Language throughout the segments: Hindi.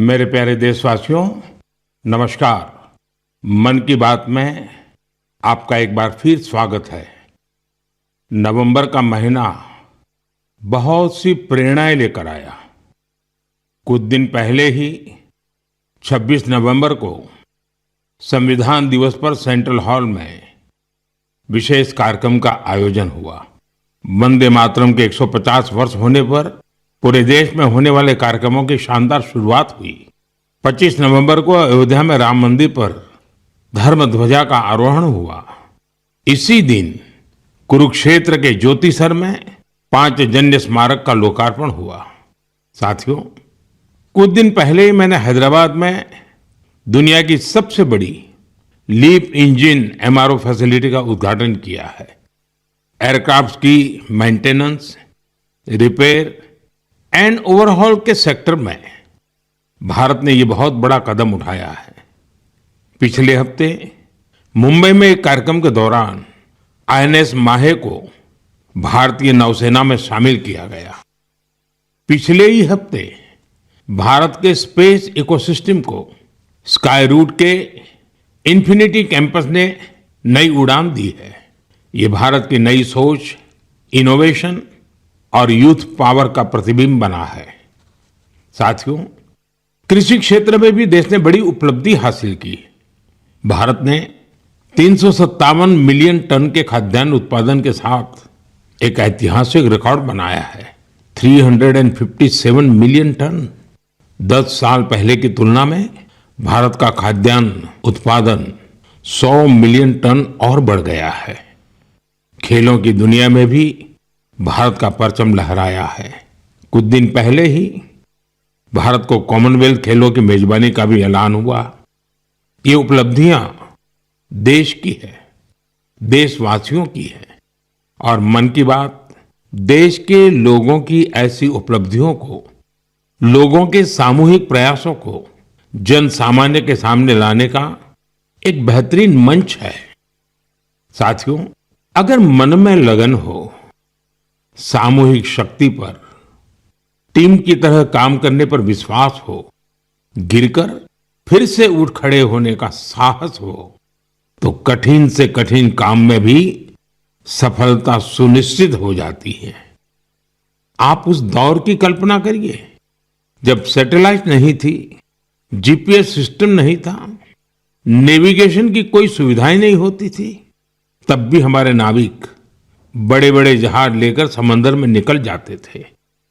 मेरे प्यारे देशवासियों, नमस्कार। मन की बात में आपका एक बार फिर स्वागत है। नवंबर का महीना बहुत सी प्रेरणाएं लेकर आया। कुछ दिन पहले ही 26 नवंबर को संविधान दिवस पर सेंट्रल हॉल में विशेष कार्यक्रम का आयोजन हुआ। वंदे मातरम के 150 वर्ष होने पर पूरे देश में होने वाले कार्यक्रमों की शानदार शुरुआत हुई। 25 नवंबर को अयोध्या में राम मंदिर पर धर्म ध्वजा का आरोहण हुआ। इसी दिन कुरुक्षेत्र के ज्योतिसर में पांचजन्य स्मारक का लोकार्पण हुआ। साथियों, कुछ दिन पहले ही मैंने हैदराबाद में दुनिया की सबसे बड़ी लीप इंजन एमआरओ फैसिलिटी का उद्घाटन किया है। एयरक्राफ्ट की मेंटेनेंस, रिपेयर एंड ओवरहॉल के सेक्टर में भारत ने ये बहुत बड़ा कदम उठाया है। पिछले हफ्ते मुंबई में एक कार्यक्रम के दौरान आईएनएस माहे को भारतीय नौसेना में शामिल किया गया। पिछले ही हफ्ते भारत के स्पेस इकोसिस्टम को स्काई रूट के इंफिनिटी कैंपस ने नई उड़ान दी है। ये भारत की नई सोच, इनोवेशन और यूथ पावर का प्रतिबिंब बना है। साथियों, कृषि क्षेत्र में भी देश ने बड़ी उपलब्धि हासिल की। भारत ने 357 मिलियन टन के खाद्यान्न उत्पादन के साथ एक ऐतिहासिक रिकॉर्ड बनाया है। 357 मिलियन टन। 10 साल पहले की तुलना में भारत का खाद्यान्न उत्पादन 100 मिलियन टन और बढ़ गया है। खेलों की दुनिया में भी भारत का परचम लहराया है। कुछ दिन पहले ही भारत को कॉमनवेल्थ खेलों की मेजबानी का भी ऐलान हुआ। ये उपलब्धियां देश की है, देशवासियों की है, और मन की बात देश के लोगों की ऐसी उपलब्धियों को, लोगों के सामूहिक प्रयासों को जन सामान्य के सामने लाने का एक बेहतरीन मंच है। साथियों, अगर मन में लगन हो, सामूहिक शक्ति पर, टीम की तरह काम करने पर विश्वास हो, गिरकर फिर से उठ खड़े होने का साहस हो, तो कठिन से कठिन काम में भी सफलता सुनिश्चित हो जाती है। आप उस दौर की कल्पना करिए जब सैटेलाइट नहीं थी, जीपीएस सिस्टम नहीं था, नेविगेशन की कोई सुविधाएं नहीं होती थी। तब भी हमारे नाविक बड़े बड़े जहाज लेकर समंदर में निकल जाते थे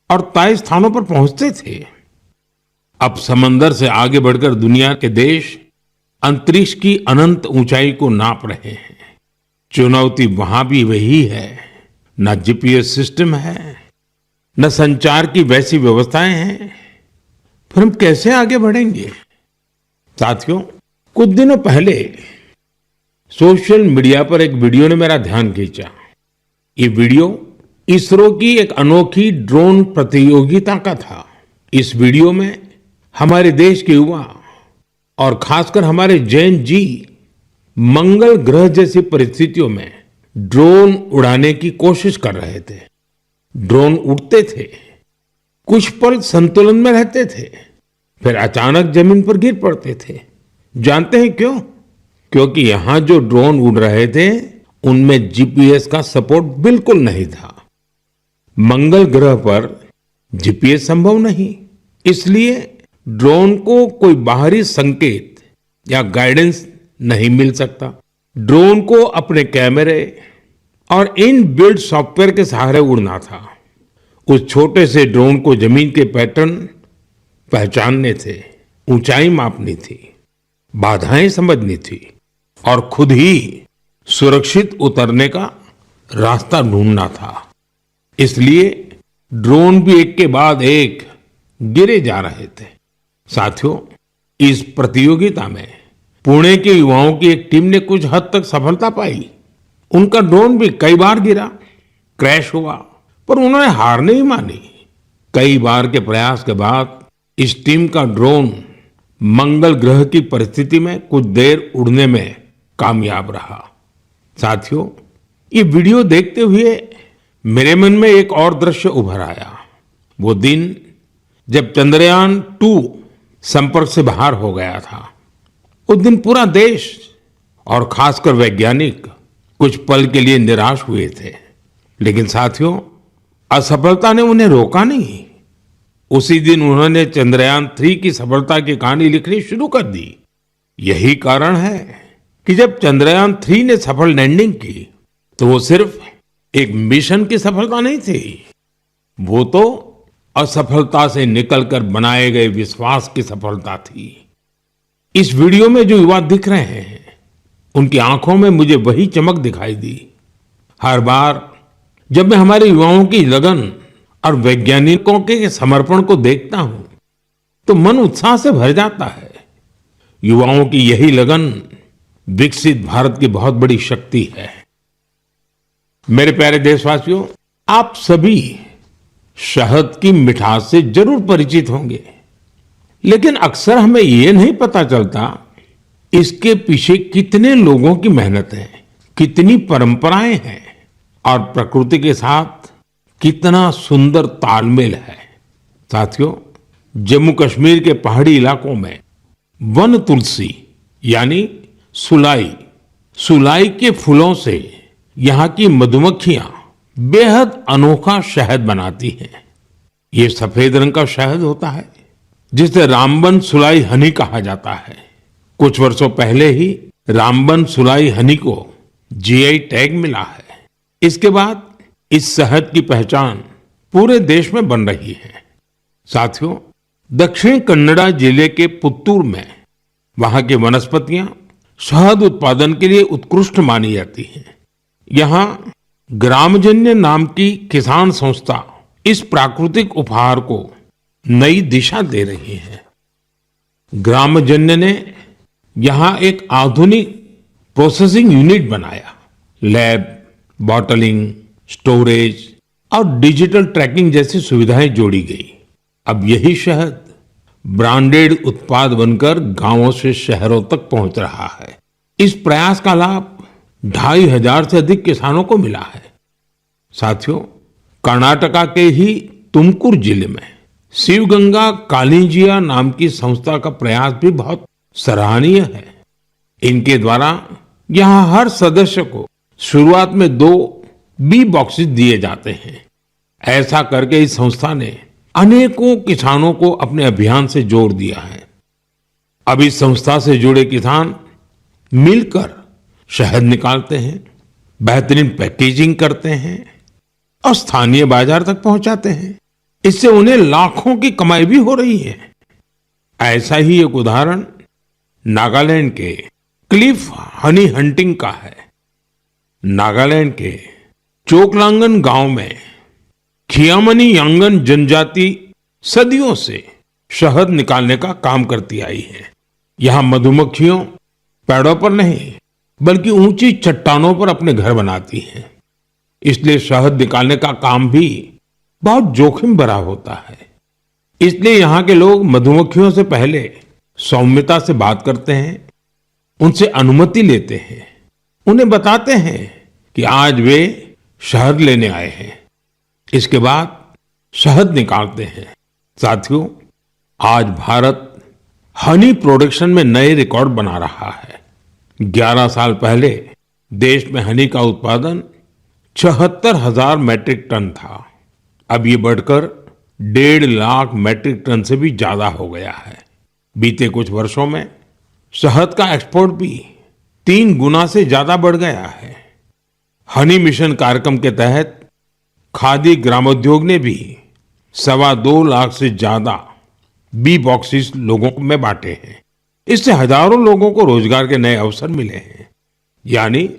और तय स्थानों पर पहुंचते थे। अब समंदर से आगे बढ़कर दुनिया के देश अंतरिक्ष की अनंत ऊंचाई को नाप रहे हैं। चुनौती वहां भी वही है। न जीपीएस सिस्टम है, न संचार की वैसी व्यवस्थाएं हैं। फिर हम कैसे आगे बढ़ेंगे? साथियों, कुछ दिनों पहले सोशल मीडिया पर एक वीडियो ने मेरा ध्यान खींचा। ये वीडियो इसरो की एक अनोखी ड्रोन प्रतियोगिता का था। इस वीडियो में हमारे देश के युवा और खासकर हमारे जैन जी मंगल ग्रह जैसी परिस्थितियों में ड्रोन उड़ाने की कोशिश कर रहे थे। ड्रोन उड़ते थे, कुछ पल संतुलन में रहते थे, फिर अचानक जमीन पर गिर पड़ते थे। जानते हैं क्यों? क्योंकि यहां जो ड्रोन उड़ रहे थे उनमें जीपीएस का सपोर्ट बिल्कुल नहीं था। मंगल ग्रह पर जीपीएस संभव नहीं, इसलिए ड्रोन को कोई बाहरी संकेत या गाइडेंस नहीं मिल सकता। ड्रोन को अपने कैमरे और इन बिल्ड सॉफ्टवेयर के सहारे उड़ना था। उस छोटे से ड्रोन को जमीन के पैटर्न पहचानने थे, ऊंचाई मापनी थी, बाधाएं समझनी थी और खुद ही सुरक्षित उतरने का रास्ता ढूंढना था। इसलिए ड्रोन भी एक के बाद एक गिरे जा रहे थे। साथियों, इस प्रतियोगिता में पुणे के युवाओं की एक टीम ने कुछ हद तक सफलता पाई। उनका ड्रोन भी कई बार गिरा, क्रैश हुआ, पर उन्होंने हार नहीं मानी। कई बार के प्रयास के बाद इस टीम का ड्रोन मंगल ग्रह की परिस्थिति में कुछ देर उड़ने में कामयाब रहा। साथियों, ये वीडियो देखते हुए मेरे मन में एक और दृश्य उभर आया। वो दिन जब चंद्रयान 2 संपर्क से बाहर हो गया था। उस दिन पूरा देश और खासकर वैज्ञानिक कुछ पल के लिए निराश हुए थे, लेकिन साथियों, असफलता ने उन्हें रोका नहीं। उसी दिन उन्होंने चंद्रयान-3 की सफलता की कहानी लिखनी शुरू कर दी। यही कारण है कि जब चंद्रयान-3 ने सफल लैंडिंग की, तो वो सिर्फ एक मिशन की सफलता नहीं थी, वो तो असफलता से निकलकर बनाए गए विश्वास की सफलता थी। इस वीडियो में जो युवा दिख रहे हैं, उनकी आंखों में मुझे वही चमक दिखाई दी। हर बार जब मैं हमारे युवाओं की लगन और वैज्ञानिकों के समर्पण को देखता हूं, तो मन उत्साह से भर जाता है। युवाओं की यही लगन विकसित भारत की बहुत बड़ी शक्ति है। मेरे प्यारे देशवासियों, आप सभी शहद की मिठास से जरूर परिचित होंगे, लेकिन अक्सर हमें ये नहीं पता चलता इसके पीछे कितने लोगों की मेहनत है, कितनी परंपराएं हैं और प्रकृति के साथ कितना सुंदर तालमेल है। साथियों, जम्मू कश्मीर के पहाड़ी इलाकों में वन तुलसी यानी सुलाई के फूलों से यहाँ की मधुमक्खियां बेहद अनोखा शहद बनाती हैं। ये सफेद रंग का शहद होता है, जिसे रामबन सुलाई हनी कहा जाता है। कुछ वर्षों पहले ही रामबन सुलाई हनी को जीआई टैग मिला है। इसके बाद इस शहद की पहचान पूरे देश में बन रही है। साथियों, दक्षिण कन्नड़ा जिले के पुत्तूर में वहां की वनस्पतियां शहद उत्पादन के लिए उत्कृष्ट मानी जाती हैं। यहाँ ग्रामजन्य नाम की किसान संस्था इस प्राकृतिक उपहार को नई दिशा दे रही है। ग्रामजन्य ने यहाँ एक आधुनिक प्रोसेसिंग यूनिट बनाया। लैब, बॉटलिंग, स्टोरेज और डिजिटल ट्रैकिंग जैसी सुविधाएं जोड़ी गई। अब यही शहद ब्रांडेड उत्पाद बनकर गांवों से शहरों तक पहुंच रहा है। इस प्रयास का लाभ 2500 से अधिक किसानों को मिला है। साथियों, कर्नाटका के ही तुमकुर जिले में शिवगंगा कालिंजिया नाम की संस्था का प्रयास भी बहुत सराहनीय है। इनके द्वारा यहाँ हर सदस्य को शुरुआत में 2 बी बॉक्सेस दिए जाते हैं। ऐसा करके इस संस्था ने अनेकों किसानों को अपने अभियान से जोड़ दिया है। अब इस संस्था से जुड़े किसान मिलकर शहद निकालते हैं, बेहतरीन पैकेजिंग करते हैं और स्थानीय बाजार तक पहुंचाते हैं। इससे उन्हें लाखों की कमाई भी हो रही है। ऐसा ही एक उदाहरण नागालैंड के क्लिफ हनी हंटिंग का है। नागालैंड के चोकलांगन गांव में खियामनी यांगन जनजाति सदियों से शहद निकालने का काम करती आई है। यहाँ मधुमक्खियों पेड़ों पर नहीं, बल्कि ऊंची चट्टानों पर अपने घर बनाती हैं। इसलिए शहद निकालने का काम भी बहुत जोखिम भरा होता है। इसलिए यहाँ के लोग मधुमक्खियों से पहले सौम्यता से बात करते हैं, उनसे अनुमति लेते हैं, उन्हें बताते हैं कि आज वे शहद लेने आए हैं। इसके बाद शहद निकालते हैं। साथियों, आज भारत हनी प्रोडक्शन में नए रिकॉर्ड बना रहा है। 11 साल पहले देश में हनी का उत्पादन 76,000 मैट्रिक टन था। अब ये बढ़कर 1.5 लाख मैट्रिक टन से भी ज्यादा हो गया है। बीते कुछ वर्षों में शहद का एक्सपोर्ट भी 3 गुना से ज्यादा बढ़ गया है। हनी मिशन कार्यक्रम के तहत खादी ग्रामोद्योग ने भी 2.25 लाख से ज्यादा बी बॉक्सेस लोगों में बांटे हैं। इससे हजारों लोगों को रोजगार के नए अवसर मिले हैं। यानी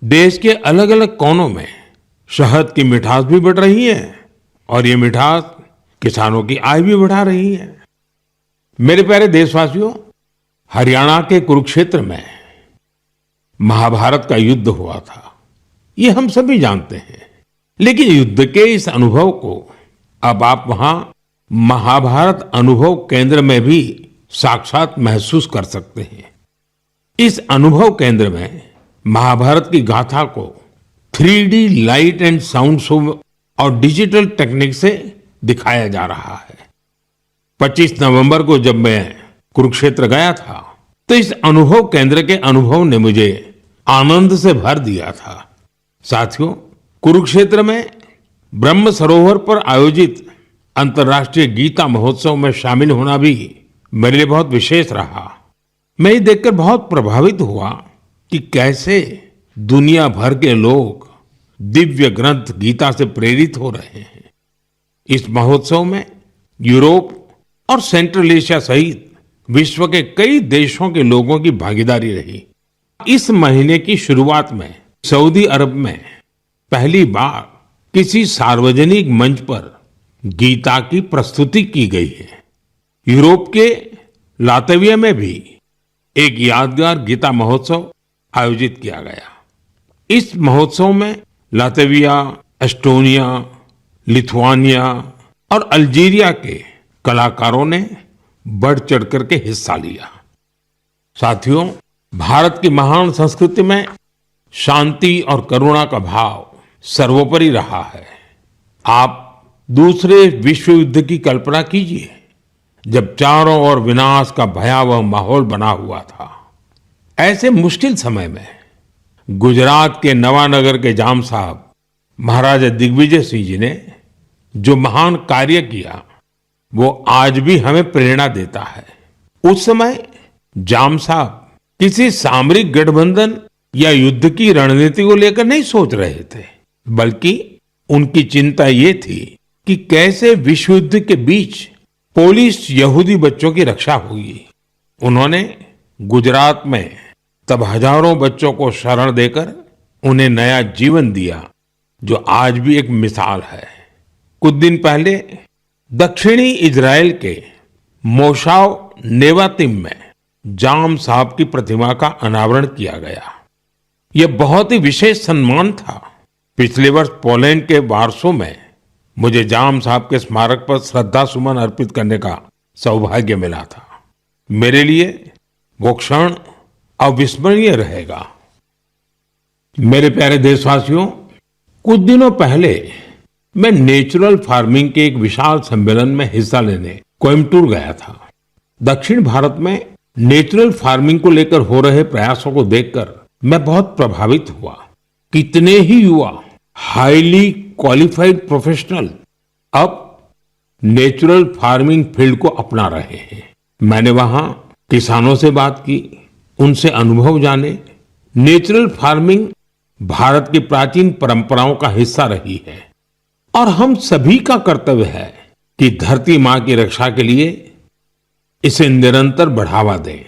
देश के अलग अलग कोनों में शहद की मिठास भी बढ़ रही है और ये मिठास किसानों की आय भी बढ़ा रही है। मेरे प्यारे देशवासियों, हरियाणा के कुरुक्षेत्र में महाभारत का युद्ध हुआ था, ये हम सभी जानते हैं। लेकिन युद्ध के इस अनुभव को अब आप वहां महाभारत अनुभव केंद्र में भी साक्षात महसूस कर सकते हैं। इस अनुभव केंद्र में महाभारत की गाथा को 3D light and sound show और डिजिटल टेक्निक से दिखाया जा रहा है। 25 नवंबर को जब मैं कुरुक्षेत्र गया था तो इस अनुभव केंद्र के अनुभव ने मुझे आनंद से भर दिया था। साथियों, कुरुक्षेत्र में ब्रह्म सरोवर पर आयोजित अंतर्राष्ट्रीय गीता महोत्सव में शामिल होना भी मेरे लिए बहुत विशेष रहा। मैं ये देखकर बहुत प्रभावित हुआ कि कैसे दुनिया भर के लोग दिव्य ग्रंथ गीता से प्रेरित हो रहे हैं। इस महोत्सव में यूरोप और सेंट्रल एशिया सहित विश्व के कई देशों के लोगों की भागीदारी रही। इस महीने की शुरुआत में सऊदी अरब में पहली बार किसी सार्वजनिक मंच पर गीता की प्रस्तुति की गई है। यूरोप के लातविया में भी एक यादगार गीता महोत्सव आयोजित किया गया। इस महोत्सव में लातविया, एस्टोनिया, लिथुआनिया और अल्जीरिया के कलाकारों ने बढ़ चढ़कर के हिस्सा लिया। साथियों, भारत की महान संस्कृति में शांति और करुणा का भाव सर्वोपरि रहा है। आप दूसरे विश्व युद्ध की कल्पना कीजिए, जब चारों ओर विनाश का भयावह माहौल बना हुआ था। ऐसे मुश्किल समय में गुजरात के नवानगर के जाम साहब महाराजा दिग्विजय सिंह जी ने जो महान कार्य किया, वो आज भी हमें प्रेरणा देता है। उस समय जाम साहब किसी सामरिक गठबंधन या युद्ध की रणनीति को लेकर नहीं सोच रहे थे, बल्कि उनकी चिंता ये थी कि कैसे विश्व युद्ध के बीच पोलिश यहूदी बच्चों की रक्षा होगी। उन्होंने गुजरात में तब हजारों बच्चों को शरण देकर उन्हें नया जीवन दिया, जो आज भी एक मिसाल है। कुछ दिन पहले दक्षिणी इजराइल के मोशाव नेवातिम में जाम साहब की प्रतिमा का अनावरण किया गया। यह बहुत ही विशेष सम्मान था। पिछले वर्ष पोलैंड के वार्सो में मुझे जाम साहब के स्मारक पर श्रद्धा सुमन अर्पित करने का सौभाग्य मिला था। मेरे लिए वो क्षण अविस्मरणीय रहेगा। मेरे प्यारे देशवासियों, कुछ दिनों पहले मैं नेचुरल फार्मिंग के एक विशाल सम्मेलन में हिस्सा लेने कोयम्बटूर गया था। दक्षिण भारत में नेचुरल फार्मिंग को लेकर हो रहे प्रयासों को देखकर मैं बहुत प्रभावित हुआ। कितने ही युवा हाईली क्वालिफाइड प्रोफेशनल अब नेचुरल फार्मिंग फील्ड को अपना रहे हैं। मैंने वहां किसानों से बात की, उनसे अनुभव जाने। नेचुरल फार्मिंग भारत की प्राचीन परंपराओं का हिस्सा रही है और हम सभी का कर्तव्य है कि धरती मां की रक्षा के लिए इसे निरंतर बढ़ावा दें।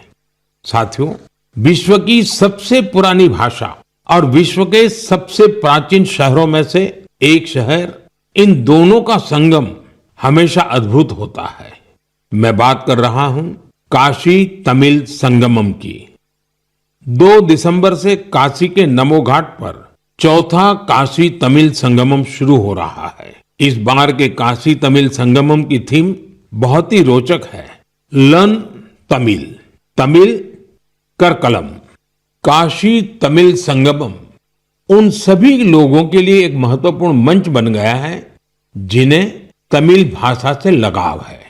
साथियों, विश्व की सबसे पुरानी भाषा और विश्व के सबसे प्राचीन शहरों में से एक शहर, इन दोनों का संगम हमेशा अद्भुत होता है। मैं बात कर रहा हूं काशी तमिल संगमम की। 2 दिसंबर से काशी के नमो घाट पर चौथा काशी तमिल संगमम शुरू हो रहा है। इस बार के काशी तमिल संगमम की थीम बहुत ही रोचक है। लर्न तमिल, तमिल कर कलम। काशी तमिल संगमम उन सभी लोगों के लिए एक महत्वपूर्ण मंच बन गया है जिन्हें तमिल भाषा से लगाव है।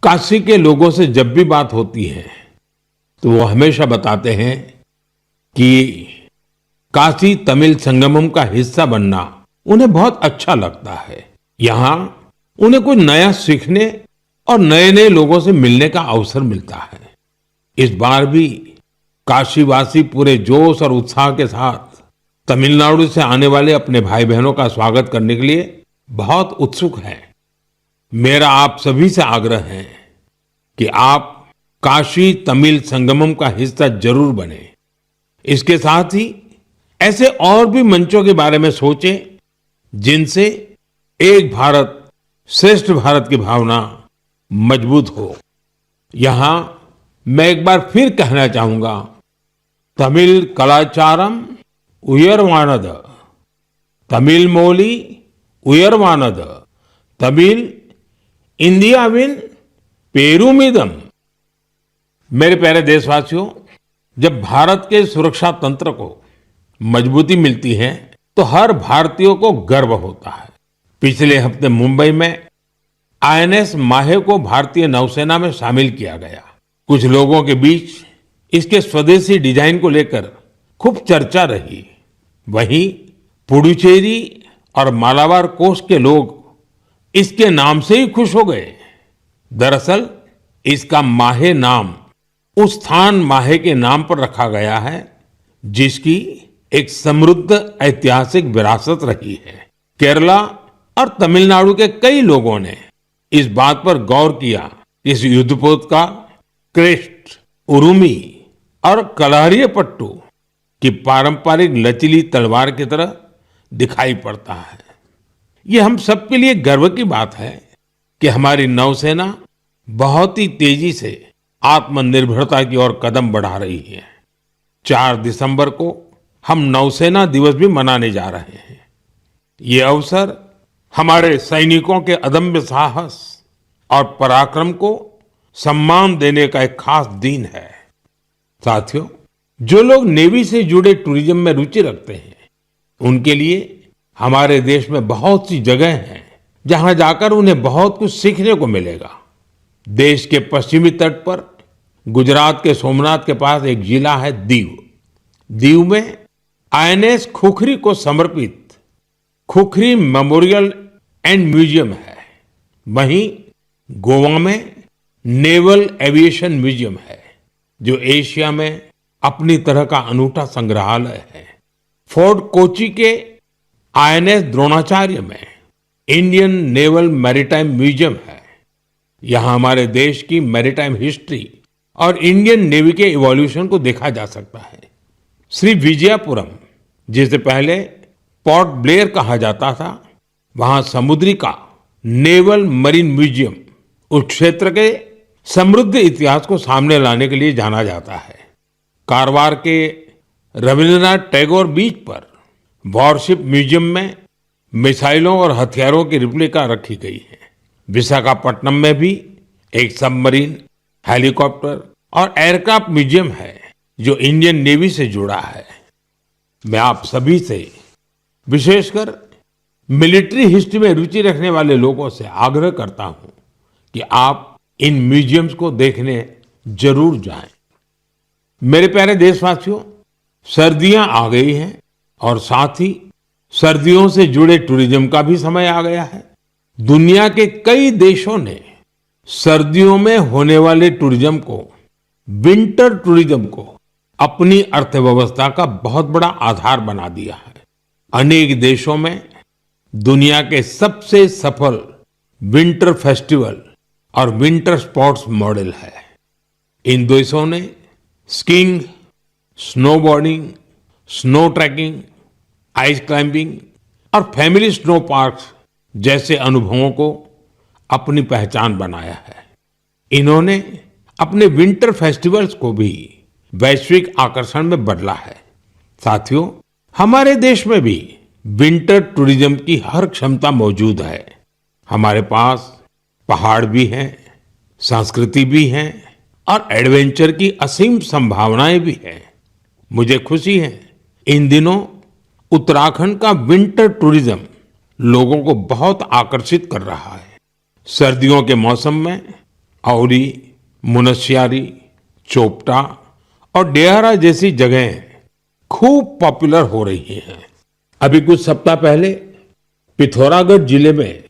काशी के लोगों से जब भी बात होती है तो वो हमेशा बताते हैं कि काशी तमिल संगमम का हिस्सा बनना उन्हें बहुत अच्छा लगता है। यहाँ उन्हें कुछ नया सीखने और नए नए लोगों से मिलने का अवसर मिलता है। इस बार भी काशीवासी पूरे जोश और उत्साह के साथ तमिलनाडु से आने वाले अपने भाई बहनों का स्वागत करने के लिए बहुत उत्सुक हैं। मेरा आप सभी से आग्रह है कि आप काशी तमिल संगमम का हिस्सा जरूर बने। इसके साथ ही ऐसे और भी मंचों के बारे में सोचें जिनसे एक भारत श्रेष्ठ भारत की भावना मजबूत हो। यहां मैं एक बार फिर कहना चाहूंगा, तमिल कलाचारम उयर्वानद, तमिल मोली उयर्वानद, तमिल इंडियाविन पेरुमिदम। मेरे प्यारे देशवासियों, जब भारत के सुरक्षा तंत्र को मजबूती मिलती है तो हर भारतीय को गर्व होता है। पिछले हफ्ते मुंबई में आईएनएस माहे को भारतीय नौसेना में शामिल किया गया। कुछ लोगों के बीच इसके स्वदेशी डिजाइन को लेकर खूब चर्चा रही। वहीं पुडुचेरी और मालाबार कोस्ट के लोग इसके नाम से ही खुश हो गए। दरअसल इसका माहे नाम उस स्थान माहे के नाम पर रखा गया है जिसकी एक समृद्ध ऐतिहासिक विरासत रही है। केरला और तमिलनाडु के कई लोगों ने इस बात पर गौर किया कि इस युद्धपोत का क्रेस्ट, उरुमी और कलारियापट्टू की पारंपरिक लचीली तलवार की तरह दिखाई पड़ता है। ये हम सबके लिए गर्व की बात है कि हमारी नौसेना बहुत ही तेजी से आत्मनिर्भरता की ओर कदम बढ़ा रही है। 4 दिसंबर को हम नौसेना दिवस भी मनाने जा रहे हैं। ये अवसर हमारे सैनिकों के अदम्य साहस और पराक्रम को सम्मान देने का एक खास दिन है। साथियों, जो लोग नेवी से जुड़े टूरिज्म में रुचि रखते हैं, उनके लिए हमारे देश में बहुत सी जगह हैं जहां जाकर उन्हें बहुत कुछ सीखने को मिलेगा। देश के पश्चिमी तट पर गुजरात के सोमनाथ के पास एक जिला है दीव। दीव में आईएनएस खुखरी को समर्पित खुखरी मेमोरियल एंड म्यूजियम है। वहीं गोवा में नेवल एविएशन म्यूजियम है जो एशिया में अपनी तरह का अनूठा संग्रहालय है। फोर्ट कोची के आईएनएस द्रोणाचार्य में इंडियन नेवल मैरीटाइम म्यूजियम है। यहाँ हमारे देश की मैरीटाइम हिस्ट्री और इंडियन नेवी के इवोल्यूशन को देखा जा सकता है। श्री विजयपुरम, जिसे पहले पोर्ट ब्लेयर कहा जाता था, वहां समुद्री का नेवल मरीन म्यूजियम उस क्षेत्र के समृद्ध इतिहास को सामने लाने के लिए जाना जाता है। कारवार के रविंद्रनाथ टैगोर बीच पर वॉरशिप म्यूजियम में मिसाइलों और हथियारों की रिप्लिका रखी गई है। विशाखापट्टनम में भी एक सबमरीन, हेलीकॉप्टर और एयरक्राफ्ट म्यूजियम है जो इंडियन नेवी से जुड़ा है। मैं आप सभी से, विशेषकर मिलिट्री हिस्ट्री में रुचि रखने वाले लोगों से आग्रह करता हूं कि आप इन म्यूजियम्स को देखने जरूर जाएं। मेरे प्यारे देशवासियों, सर्दियां आ गई हैं और साथ ही सर्दियों से जुड़े टूरिज्म का भी समय आ गया है। दुनिया के कई देशों ने सर्दियों में होने वाले टूरिज्म को, विंटर टूरिज्म को अपनी अर्थव्यवस्था का बहुत बड़ा आधार बना दिया है। अनेक देशों में दुनिया के सबसे सफल विंटर फेस्टिवल और विंटर स्पोर्ट्स मॉडल है। इन देशों ने skiing, snowboarding, snow trekking, ice climbing और फैमिली स्नो पार्क्स जैसे अनुभवों को अपनी पहचान बनाया है। इन्होंने अपने विंटर फेस्टिवल्स को भी वैश्विक आकर्षण में बदला है। साथियों, हमारे देश में भी विंटर टूरिज्म की हर क्षमता मौजूद है। हमारे पास पहाड़ भी हैं, संस्कृति भी है और एडवेंचर की असीम संभावनाएं भी हैं। मुझे खुशी है इन दिनों उत्तराखंड का विंटर टूरिज्म लोगों को बहुत आकर्षित कर रहा है। सर्दियों के मौसम में औली, मुनस्यारी, चोपटा और डेहरा जैसी जगहें खूब पॉपुलर हो रही हैं। अभी कुछ सप्ताह पहले पिथौरागढ़ जिले में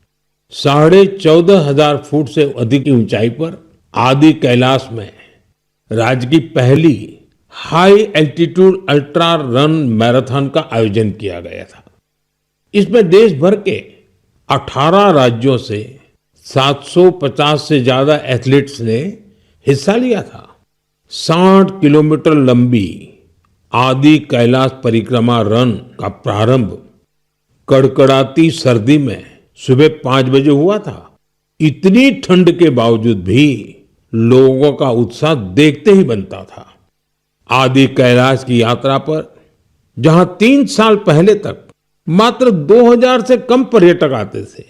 14,500 फुट से अधिक की ऊंचाई पर आदि कैलाश में राज्य की पहली high altitude ultra run marathon का आयोजन किया गया था। इसमें देश भर के 18 राज्यों से 750 से ज्यादा एथलीट्स ने हिस्सा लिया था। 60 किलोमीटर लंबी आदि कैलाश परिक्रमा रन का प्रारंभ कड़कड़ाती सर्दी में सुबह 5 बजे हुआ था। इतनी ठंड के बावजूद भी लोगों का उत्साह देखते ही बनता था। आदि कैलाश की यात्रा पर जहां 3 साल पहले तक मात्र 2000 से कम पर्यटक आते थे,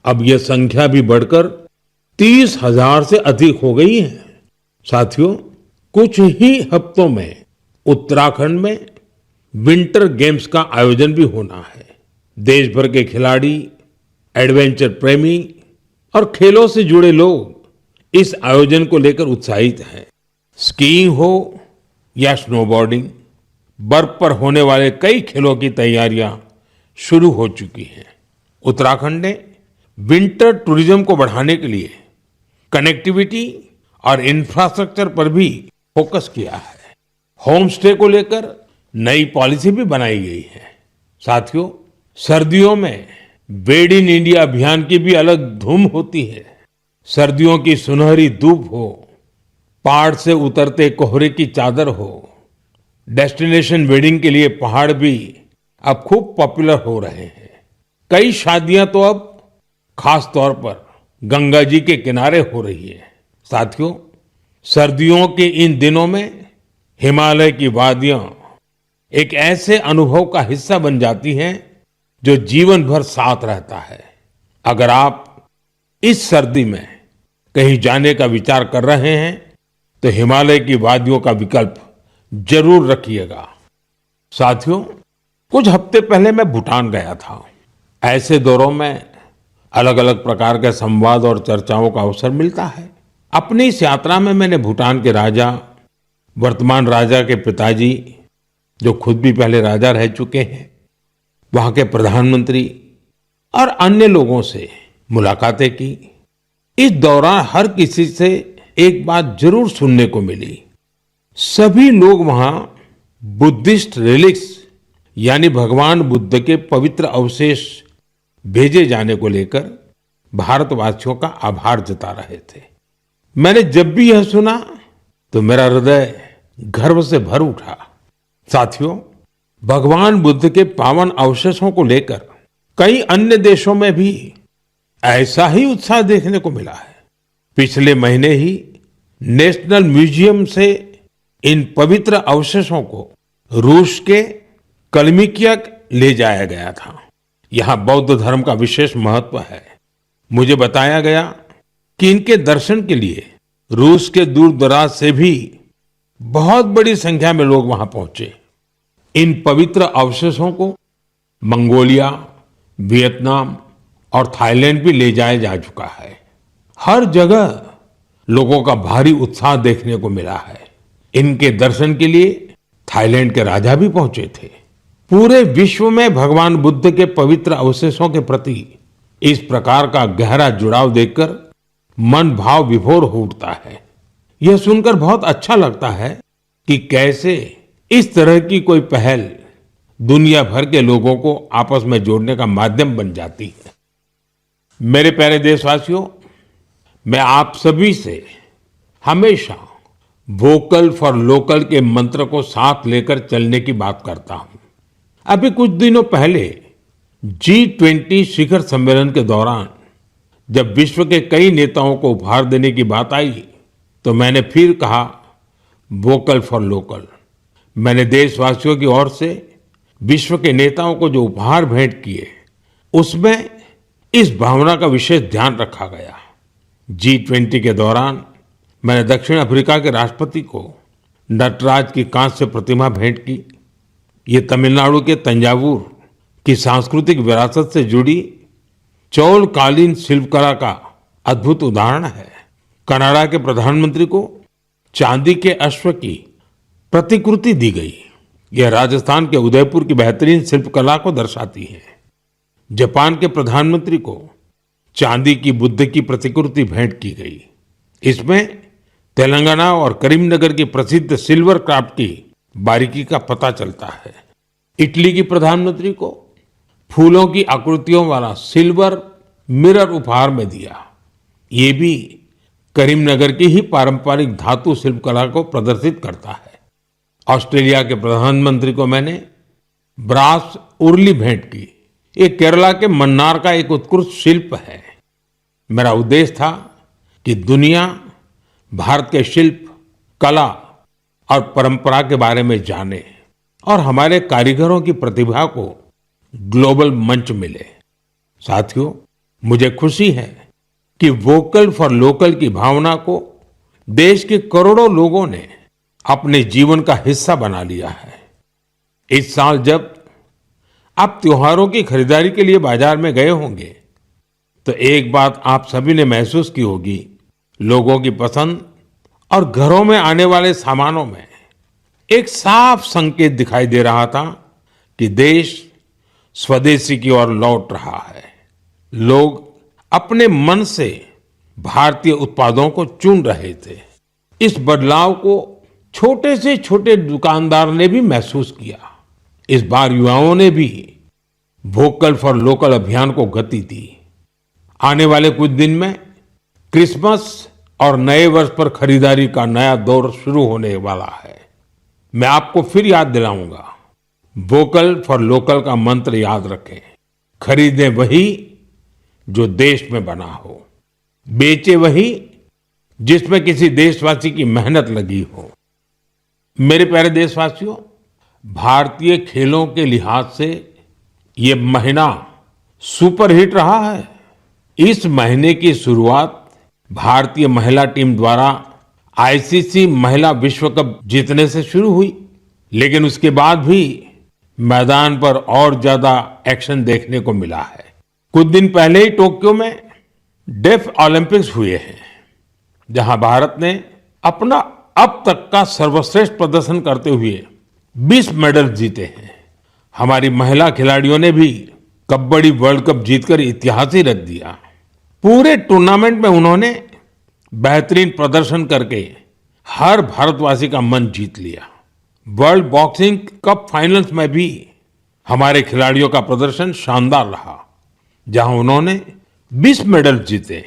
अब यह संख्या भी बढ़कर 30,000 से अधिक हो गई है। साथियों, कुछ ही हफ्तों में उत्तराखंड में विंटर गेम्स का आयोजन भी होना है। देश भर के खिलाड़ी, एडवेंचर प्रेमी और खेलों से जुड़े लोग इस आयोजन को लेकर उत्साहित हैं। स्कीइंग हो या स्नोबोर्डिंग, बर्फ पर होने वाले कई खेलों की तैयारियां शुरू हो चुकी हैं। उत्तराखंड ने विंटर टूरिज्म को बढ़ाने के लिए कनेक्टिविटी और इंफ्रास्ट्रक्चर पर भी फोकस किया है। होम स्टे को लेकर नई पॉलिसी भी बनाई गई है। साथियों, सर्दियों में मेड इन इंडिया अभियान की भी अलग धूम होती है। सर्दियों की सुनहरी धूप हो, पहाड़ से उतरते कोहरे की चादर हो, डेस्टिनेशन वेडिंग के लिए पहाड़ भी अब खूब पॉपुलर हो रहे हैं। कई शादियां तो अब खास तौर पर गंगा जी के किनारे हो रही है। साथियों, सर्दियों के इन दिनों में हिमालय की वादियां एक ऐसे अनुभव का हिस्सा बन जाती हैं जो जीवन भर साथ रहता है। अगर आप इस सर्दी में कहीं जाने का विचार कर रहे हैं तो हिमालय की वादियों का विकल्प जरूर रखिएगा। साथियों, कुछ हफ्ते पहले मैं भूटान गया था। ऐसे दौरों में अलग अलग प्रकार के संवाद और चर्चाओं का अवसर मिलता है। अपनी इस यात्रा में मैंने भूटान के राजा, वर्तमान राजा के पिताजी, जो खुद भी पहले राजा रह चुके हैं, वहां के प्रधानमंत्री और अन्य लोगों से मुलाकातें की। इस दौरान हर किसी से एक बात जरूर सुनने को मिली। सभी लोग वहां बुद्धिस्ट रिलिक्स यानी भगवान बुद्ध के पवित्र अवशेष भेजे जाने को लेकर भारतवासियों का आभार जता रहे थे। मैंने जब भी यह सुना तो मेरा हृदय गर्व से भर उठा। साथियों, भगवान बुद्ध के पावन अवशेषों को लेकर कई अन्य देशों में भी ऐसा ही उत्साह देखने को मिला है। पिछले महीने ही नेशनल म्यूजियम से इन पवित्र अवशेषों को रूस के कलमिकिया ले जाया गया था। यहाँ बौद्ध धर्म का विशेष महत्व है। मुझे बताया गया कि इनके दर्शन के लिए रूस के दूर दराज से भी बहुत बड़ी संख्या में लोग वहां पहुंचे। इन पवित्र अवशेषों को मंगोलिया, वियतनाम और थाईलैंड भी ले जाया जा चुका है। हर जगह लोगों का भारी उत्साह देखने को मिला है। इनके दर्शन के लिए थाईलैंड के राजा भी पहुंचे थे। पूरे विश्व में भगवान बुद्ध के पवित्र अवशेषों के प्रति इस प्रकार का गहरा जुड़ाव देखकर मन भाव विभोर हो उठता है। यह सुनकर बहुत अच्छा लगता है कि कैसे इस तरह की कोई पहल दुनिया भर के लोगों को आपस में जोड़ने का माध्यम बन जाती है। मेरे प्यारे देशवासियों, मैं आप सभी से हमेशा वोकल फॉर लोकल के मंत्र को साथ लेकर चलने की बात करता हूं। अभी कुछ दिनों पहले G20 शिखर सम्मेलन के दौरान जब विश्व के कई नेताओं को उपहार देने की बात आई तो मैंने फिर कहा वोकल फॉर लोकल। मैंने देशवासियों की ओर से विश्व के नेताओं को जो उपहार भेंट किए उसमें इस भावना का विशेष ध्यान रखा गया। G20 के दौरान मैंने दक्षिण अफ्रीका के राष्ट्रपति को नटराज की कांस्य प्रतिमा भेंट की। ये तमिलनाडु के तंजावुर की सांस्कृतिक विरासत से जुड़ी चौलकालीन शिल्पकला का अद्भुत उदाहरण है। कनाडा के प्रधानमंत्री को चांदी के अश्व की प्रतिकृति दी गई। यह राजस्थान के उदयपुर की बेहतरीन शिल्पकला को दर्शाती है। जापान के प्रधानमंत्री को चांदी की बुद्ध की प्रतिकृति भेंट की गई। इसमें तेलंगाना और करीमनगर की प्रसिद्ध सिल्वर क्राफ्ट की बारीकी का पता चलता है। इटली की प्रधानमंत्री को फूलों की आकृतियों वाला सिल्वर मिरर उपहार में दिया। ये भी करीमनगर की ही पारंपरिक धातु शिल्पकला को प्रदर्शित करता है। ऑस्ट्रेलिया के प्रधानमंत्री को मैंने ब्रास उर्ली भेंट की। ये केरला के मन्नार का एक उत्कृष्ट शिल्प है। मेरा उद्देश्य था कि दुनिया भारत के शिल्प, कला और परंपरा के बारे में जाने और हमारे कारीगरों की प्रतिभा को ग्लोबल मंच मिले। साथियों, मुझे खुशी है कि वोकल फॉर लोकल की भावना को देश के करोड़ों लोगों ने अपने जीवन का हिस्सा बना लिया है। इस साल जब आप त्योहारों की खरीदारी के लिए बाजार में गए होंगे तो एक बात आप सभी ने महसूस की होगी, लोगों की पसंद और घरों में आने वाले सामानों में एक साफ संकेत दिखाई दे रहा था कि देश स्वदेशी की ओर लौट रहा है। लोग अपने मन से भारतीय उत्पादों को चुन रहे थे। इस बदलाव को छोटे से छोटे दुकानदार ने भी महसूस किया। इस बार युवाओं ने भी वोकल फॉर लोकल अभियान को गति दी। आने वाले कुछ दिन में क्रिसमस और नए वर्ष पर खरीदारी का नया दौर शुरू होने वाला है। मैं आपको फिर याद दिलाऊंगा, वोकल फॉर लोकल का मंत्र याद रखें। खरीदें वही जो देश में बना हो, बेचे वही जिसमें किसी देशवासी की मेहनत लगी हो। मेरे प्यारे देशवासियों, भारतीय खेलों के लिहाज से ये महीना सुपरहिट रहा है। इस महीने की शुरुआत भारतीय महिला टीम द्वारा आईसीसी महिला विश्व कप जीतने से शुरू हुई, लेकिन उसके बाद भी मैदान पर और ज्यादा एक्शन देखने को मिला है। कुछ दिन पहले ही टोक्यो में डेफ ओलंपिक्स हुए हैं, जहां भारत ने अपना अब तक का सर्वश्रेष्ठ प्रदर्शन करते हुए 20 मेडल जीते हैं। हमारी महिला खिलाड़ियों ने भी कबड्डी वर्ल्ड कप जीतकर इतिहास ही रच दिया। पूरे टूर्नामेंट में उन्होंने बेहतरीन प्रदर्शन करके हर भारतवासी का मन जीत लिया। वर्ल्ड बॉक्सिंग कप फाइनल्स में भी हमारे खिलाड़ियों का प्रदर्शन शानदार रहा, जहां उन्होंने 20 मेडल जीते।